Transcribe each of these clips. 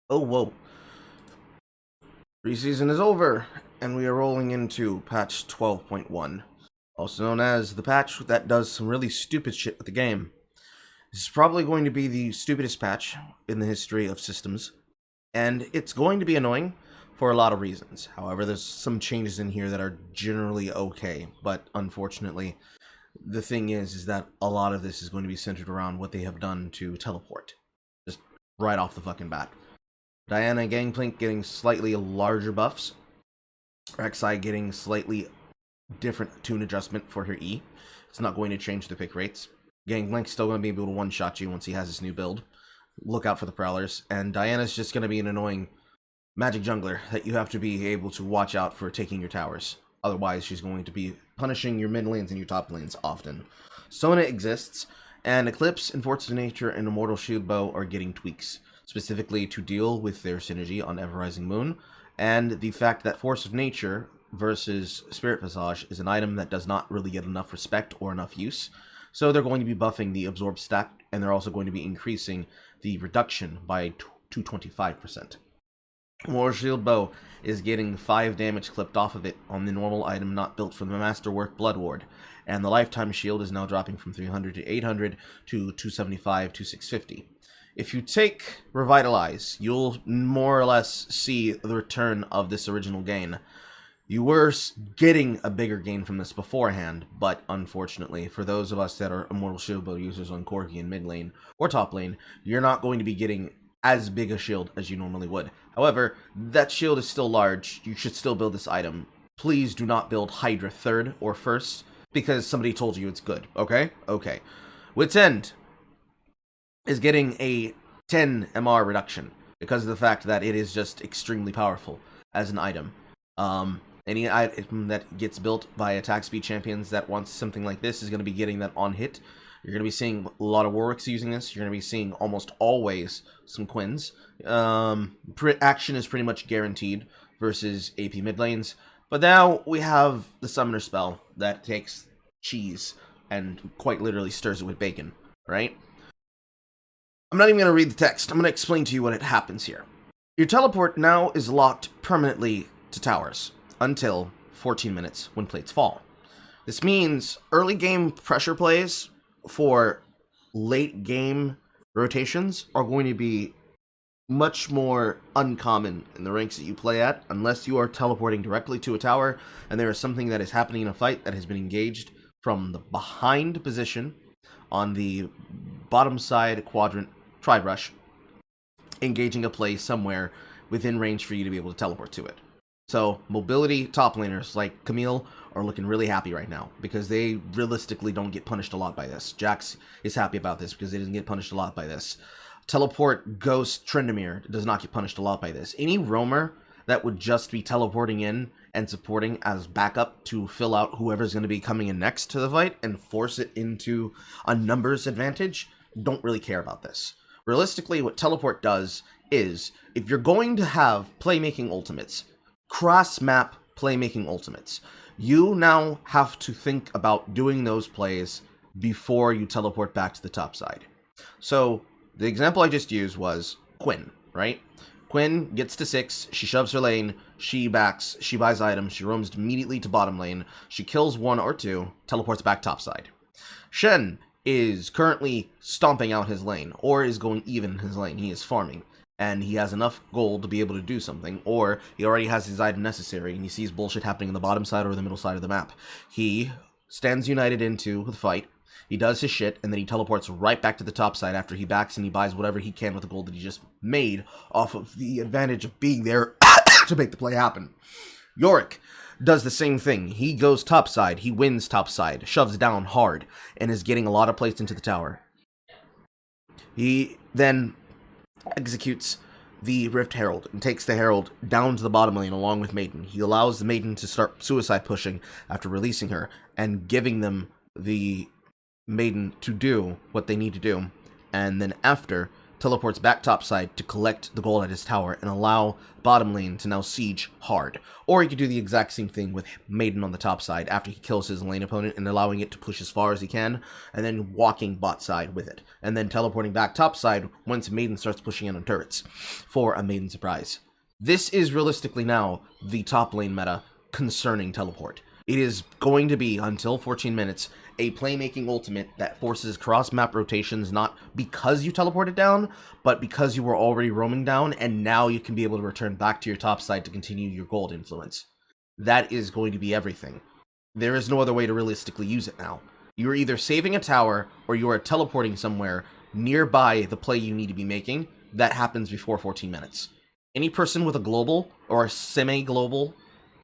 Oh, whoa. Preseason is over, and we are rolling into patch 12.1, also known as the patch that does some really stupid shit with the game. This is probably going to be the stupidest patch in the history of systems, and it's going to be annoying for a lot of reasons. However, there's some changes in here that are generally okay, but unfortunately, the thing is that a lot of this is going to be centered around what they have done to teleport. Just right off the fucking bat. Diana and Gangplank getting slightly larger buffs. Rek'Sai getting slightly different tune adjustment for her E. It's not going to change the pick rates. Gangplank's still going to be able to one-shot you once he has his new build. Look out for the Prowlers. And Diana's just going to be an annoying magic jungler that you have to be able to watch out for taking your towers. Otherwise, she's going to be punishing your mid lanes and your top lanes often. Sona exists, and Eclipse and Force of Nature and Immortal Shield Bow are getting tweaks, specifically to deal with their synergy on Ever Rising Moon, and the fact that Force of Nature versus Spirit Visage is an item that does not really get enough respect or enough use. So they're going to be buffing the absorb stack, and they're also going to be increasing the reduction by 225%. Immortal Shield Bow is getting 5 damage clipped off of it on the normal item not built for the Masterwork Blood Ward, and the lifetime shield is now dropping from 300 to 800 to 275 to 650. If you take Revitalize, you'll more or less see the return of this original gain. You were getting a bigger gain from this beforehand, but unfortunately, for those of us that are Immortal Shield Bow users on Corgi in mid lane or top lane, you're not going to be getting as big a shield as you normally would. However, that shield is still large. You should still build this item. Please do not build Hydra 3rd or 1st, because somebody told you it's good, okay? Okay. Wit's End is getting a 10 MR reduction because of the fact that it is just extremely powerful as an item. Any item that gets built by attack speed champions that wants something like this is going to be getting that on hit. You're going to be seeing a lot of Warwicks using this. You're going to be seeing almost always some Quins. Action is pretty much guaranteed versus AP mid lanes. But now we have the Summoner spell that takes cheese and quite literally stirs it with bacon, right? I'm not even going to read the text. I'm going to explain to you what happens here. Your teleport now is locked permanently to towers until 14 minutes when plates fall. This means early game pressure plays for late game rotations are going to be much more uncommon in the ranks that you play at unless you are teleporting directly to a tower and there is something that is happening in a fight that has been engaged from the behind position on the bottom side quadrant tri-brush, engaging a play somewhere within range for you to be able to teleport to it. So mobility top laners like Camille are looking really happy right now because they realistically don't get punished a lot by this. Jax is happy about this because he doesn't get punished a lot by this. Teleport Ghost Tryndamere does not get punished a lot by this. Any roamer that would just be teleporting in and supporting as backup to fill out whoever's going to be coming in next to the fight and force it into a numbers advantage don't really care about this. Realistically, what teleport does is if you're going to have playmaking ultimates, cross-map playmaking ultimates, you now have to think about doing those plays before you teleport back to the top side. So the example I just used was Quinn, right? Quinn gets to 6, she shoves her lane, she backs, she buys items, she roams immediately to bottom lane, she kills 1 or 2, teleports back topside. Shen is currently stomping out his lane, or is going even in his lane. He is farming, and he has enough gold to be able to do something, or he already has his item necessary, and he sees bullshit happening in the bottom side or the middle side of the map. He stands united into the fight, he does his shit, and then he teleports right back to the top side after he backs and he buys whatever he can with the gold that he just made off of the advantage of being there to make the play happen. Yorick does the same thing. He goes topside, he wins topside, shoves down hard, and is getting a lot of plates into the tower. He then executes the Rift Herald and takes the Herald down to the bottom lane along with Maiden. He allows the Maiden to start suicide pushing after releasing her and giving them the Maiden to do what they need to do, and then after teleports back topside to collect the gold at his tower and allow bottom lane to now siege hard. Or he could do the exact same thing with Maiden on the top side after he kills his lane opponent and allowing it to push as far as he can, and then walking bot side with it, and then teleporting back topside once Maiden starts pushing in on turrets for a Maiden surprise. This is realistically now the top lane meta concerning teleport. It is going to be, until 14 minutes, a playmaking ultimate that forces cross-map rotations, not because you teleported down, but because you were already roaming down, and now you can be able to return back to your top side to continue your gold influence. That is going to be everything. There is no other way to realistically use it now. You are either saving a tower, or you are teleporting somewhere nearby the play you need to be making. That happens before 14 minutes. Any person with a global, or a semi-global,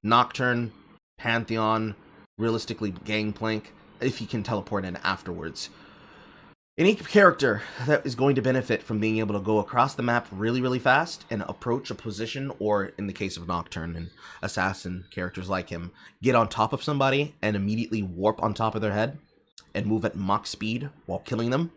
Nocturne, Pantheon, realistically Gangplank, if you can teleport in afterwards. Any character that is going to benefit from being able to go across the map really fast and approach a position, or in the case of Nocturne and Assassin characters like him, get on top of somebody and immediately warp on top of their head and move at Mach speed while killing them,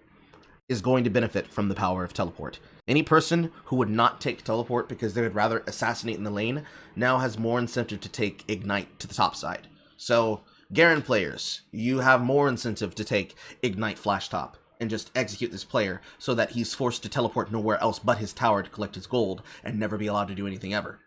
is going to benefit from the power of teleport. Any person who would not take teleport because they would rather assassinate in the lane now has more incentive to take Ignite to the top side. So, Garen players, you have more incentive to take Ignite Flash Top and just execute this player so that he's forced to teleport nowhere else but his tower to collect his gold and never be allowed to do anything ever.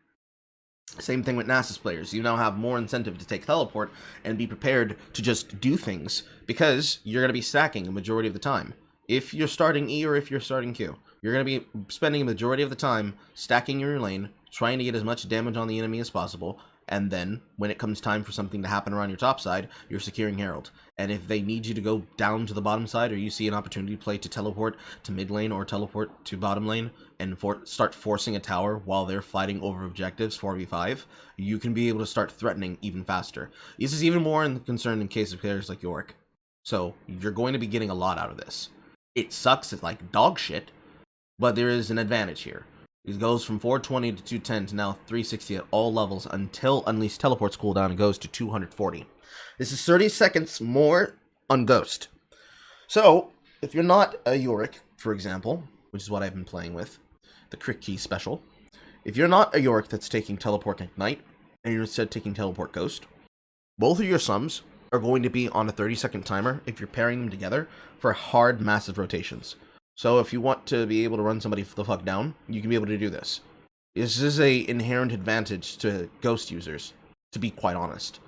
Same thing with Nasus players. You now have more incentive to take teleport and be prepared to just do things because you're going to be stacking a majority of the time. If you're starting E or if you're starting Q, you're going to be spending a majority of the time stacking your lane, trying to get as much damage on the enemy as possible, and then, when it comes time for something to happen around your top side, you're securing Herald. And if they need you to go down to the bottom side, or you see an opportunity play to teleport to mid lane or teleport to bottom lane, and start forcing a tower while they're fighting over objectives 4v5, you can be able to start threatening even faster. This is even more concerned in case of players like Yorick. So, you're going to be getting a lot out of this. It sucks, it's like dog shit, but there is an advantage here. It goes from 420 to 210 to now 360 at all levels until Unleashed Teleport's cooldown and goes to 240. This is 30 seconds more on Ghost. So, if you're not a Yorick, for example, which is what I've been playing with, the Crick Key special, if you're not a Yorick that's taking Teleport Ignite, and you're instead taking Teleport Ghost, both of your sums are going to be on a 30-second timer if you're pairing them together for hard, massive rotations. So if you want to be able to run somebody the fuck down, you can be able to do this. This is a inherent advantage to Ghost users, to be quite honest.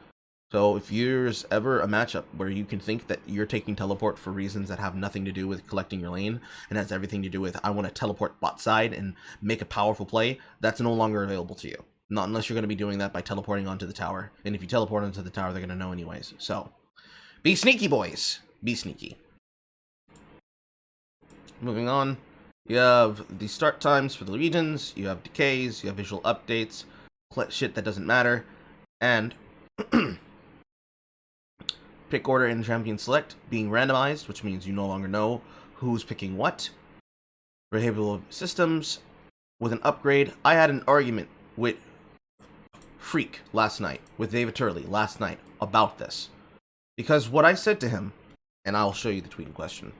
So if there's ever a matchup where you can think that you're taking teleport for reasons that have nothing to do with collecting your lane, and has everything to do with, I want to teleport bot side and make a powerful play, that's no longer available to you. Not unless you're going to be doing that by teleporting onto the tower. And if you teleport onto the tower, they're going to know anyways. So, be sneaky, boys. Be sneaky. Moving on, you have the start times for the regions, you have decays, you have visual updates, shit that doesn't matter, and pick order and champion select being randomized, which means you no longer know who's picking what. Behavioral systems with an upgrade. I had an argument with Freak last night, with David Turley last night about this, because what I said to him, and I'll show you the tweet in question.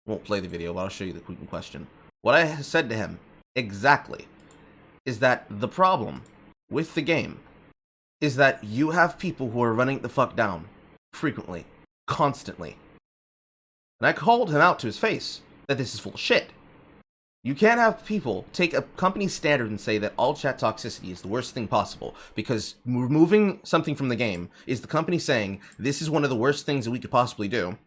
Won't play the video, but I'll show you the tweet in question. What I said to him exactly is that the problem with the game is that you have people who are running the fuck down frequently, constantly. And I called him out to his face that this is full of shit. You can't have people take a company standard and say that all chat toxicity is the worst thing possible, because removing something from the game is the company saying this is one of the worst things that we could possibly do.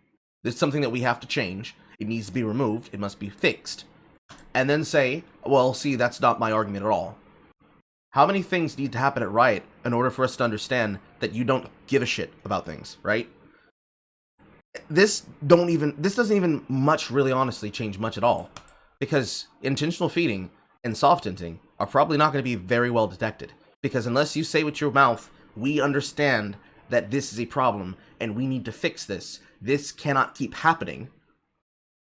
This is something that we have to change. It needs to be removed. It must be fixed. And then say, well, see, that's not my argument at all. How many things need to happen at Riot in order for us to understand that you don't give a shit about things, right? This doesn't even much really honestly change much at all. Because intentional feeding and soft hinting are probably not going to be very well detected. Because unless you say with your mouth, we understand that this is a problem and we need to fix this. This cannot keep happening.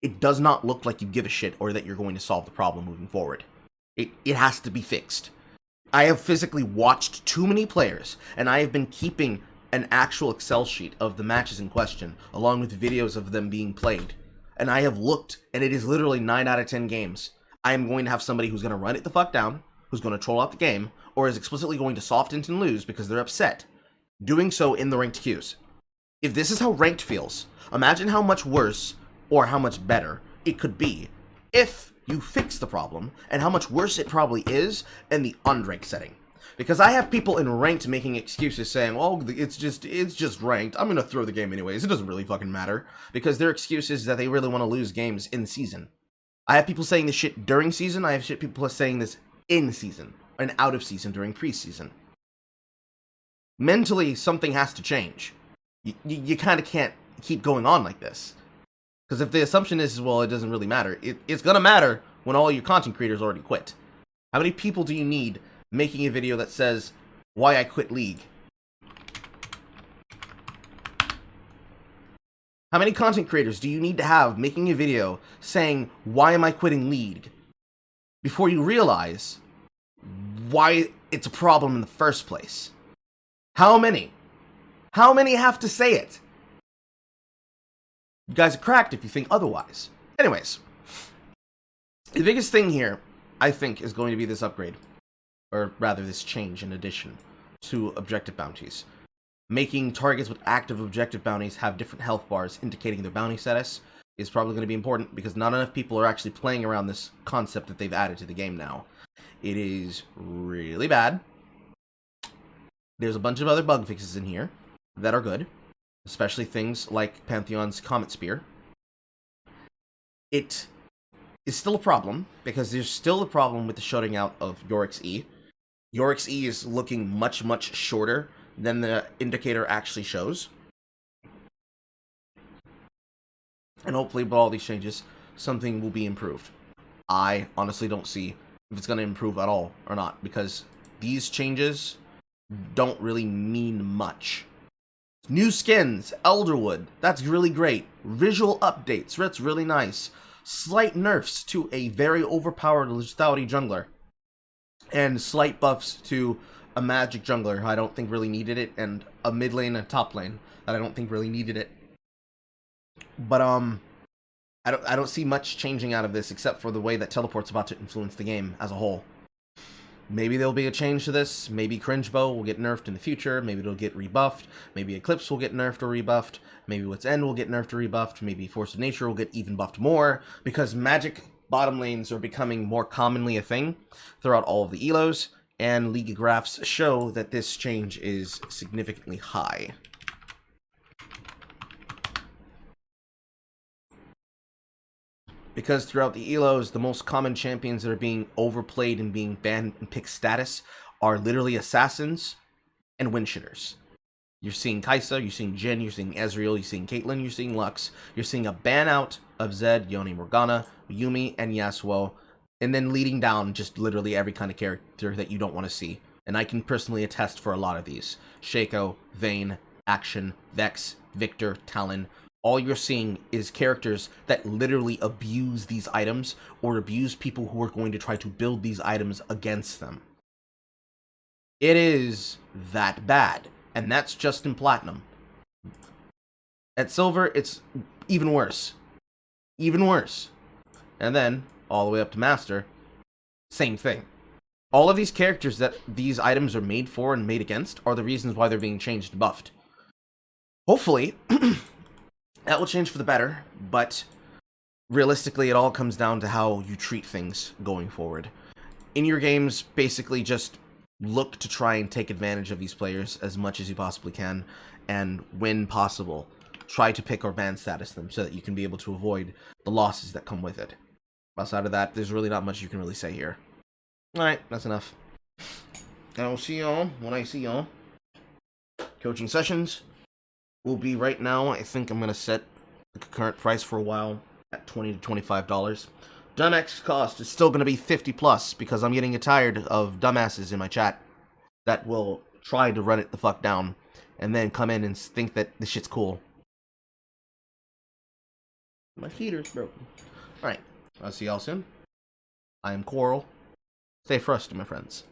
It does not look like you give a shit or that you're going to solve the problem moving forward. It has to be fixed. I have physically watched too many players, and I have been keeping an actual Excel sheet of the matches in question, along with videos of them being played. and I have looked, and it is literally 9 out of 10 games, I am going to have somebody who's going to run it the fuck down, who's going to troll out the game, or is explicitly going to soft int and lose because they're upset, doing so in the ranked queues. If this is how ranked feels, imagine how much worse, or how much better, it could be if you fix the problem, and how much worse it probably is in the unranked setting. Because I have people in ranked making excuses saying, well, it's just ranked, I'm gonna throw the game anyways, it doesn't really fucking matter. Because their excuse is that they really want to lose games in season. I have people saying this shit during season, I have people saying this in season, and out of season during preseason. Mentally, something has to change. You kind of can't keep going on like this. Because if the assumption is, well, it doesn't really matter, it's gonna matter when all your content creators already quit. How many people do you need making a video that says, why I quit League? How many content creators do you need to have making a video saying, why am I quitting League? Before you realize why it's a problem in the first place. How many? How many have to say it? You guys are cracked if you think otherwise. Anyways, the biggest thing here, I think, is going to be this upgrade. Or rather, this change in addition to objective bounties. Making targets with active objective bounties have different health bars indicating their bounty status is probably going to be important because not enough people are actually playing around this concept that they've added to the game now. It is really bad. There's a bunch of other bug fixes in here that are good, especially things like Pantheon's Comet Spear. It is still a problem because there's still a problem with the shutting out of Yorick's E. Yorick's E is looking much, much shorter than the indicator actually shows. And hopefully with all these changes, something will be improved. I honestly don't see if it's going to improve at all or not, because these changes don't really mean much. New skins, Elderwood, that's really great. Visual updates, that's really nice. Slight nerfs to a very overpowered lethality jungler. And slight buffs to a magic jungler who I don't think really needed it, and a mid lane and a top lane that I don't think really needed it. But I don't see much changing out of this except for the way that teleport's about to influence the game as a whole. Maybe there'll be a change to this. Maybe Cringe Bow will get nerfed in the future. Maybe it'll get rebuffed. Maybe Eclipse will get nerfed or rebuffed. Maybe Wit's End will get nerfed or rebuffed. Maybe Force of Nature will get even buffed more, because magic bottom lanes are becoming more commonly a thing throughout all of the elos, and League graphs show that this change is significantly high. Because throughout the elos, the most common champions that are being overplayed and being banned in pick status are literally assassins and windshitters. You're seeing Kai'Sa, you're seeing Jhin, you're seeing Ezreal, you're seeing Caitlyn, you're seeing Lux. You're seeing a ban out of Zed, Yone Morgana, Yumi, and Yasuo. And then leading down just literally every kind of character that you don't want to see. And I can personally attest for a lot of these. Shaco, Vayne, Action, Vex, Victor, Talon. All you're seeing is characters that literally abuse these items or abuse people who are going to try to build these items against them. It is that bad. And that's just in Platinum. At Silver, it's even worse. Even worse. And then, all the way up to Master, same thing. All of these characters that these items are made for and made against are the reasons why they're being changed and buffed. Hopefully, that will change for the better, but realistically, it all comes down to how you treat things going forward. In your games, basically just look to try and take advantage of these players as much as you possibly can, and when possible, try to pick or ban status them so that you can be able to avoid the losses that come with it. Outside of that, there's really not much you can really say here. Alright, that's enough. I will see y'all when I see y'all. Coaching sessions will be right now, I think I'm going to set the current price for a while at $20 to $25. Dumbass cost is still going to be 50 plus because I'm getting tired of dumbasses in my chat that will try to run it the fuck down and then come in and think that this shit's cool. My heater's broken. Alright, I'll see y'all soon. I am Coral. Stay frosty, my friends.